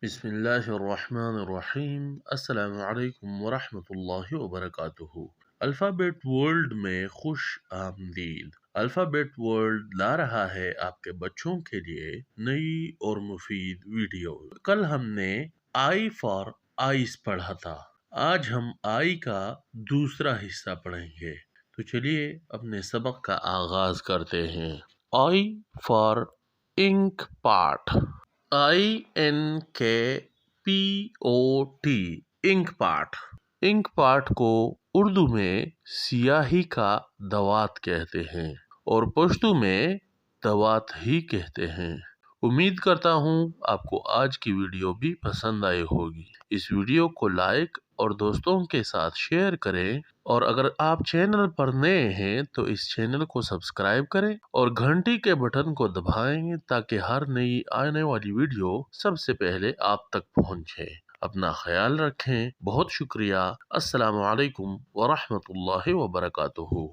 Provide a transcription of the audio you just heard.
बिस्मिल्लाहिर्रहमानिर्रहीम। अस्सलामु अलैकुम वरहमतुल्लाहि वबरकातुहू। अल्फ़ाबेट वर्ल्ड में खुश आमदीद। अल्फ़ाबेट वर्ल्ड ला रहा है आपके बच्चों के लिए नई और मुफीद वीडियो। कल हमने आई फॉर आइस पढ़ा था। आज हम आई का दूसरा हिस्सा पढ़ेंगे। तो चलिए अपने सबक का आगाज करते हैं। I for ink pot. INKPOT ink pot. Ink pot को उर्दू में सियाही का दवात कहते हैं और पश्तो में दवात ही कहते हैं। उम्मीद करता हूँ आपको आज की वीडियो भी पसंद आई होगी। इस वीडियो को लाइक और दोस्तों के साथ शेयर करें और अगर आप चैनल पर नए हैं तो इस चैनल को सब्सक्राइब करें और घंटी के बटन को दबाएं ताकि हर नई आने वाली वीडियो सबसे पहले आप तक पहुंचे। अपना ख्याल रखें। बहुत शुक्रिया। अस्सलामु अलैकुम वरहमतुल्लाहि वबरकातुहू।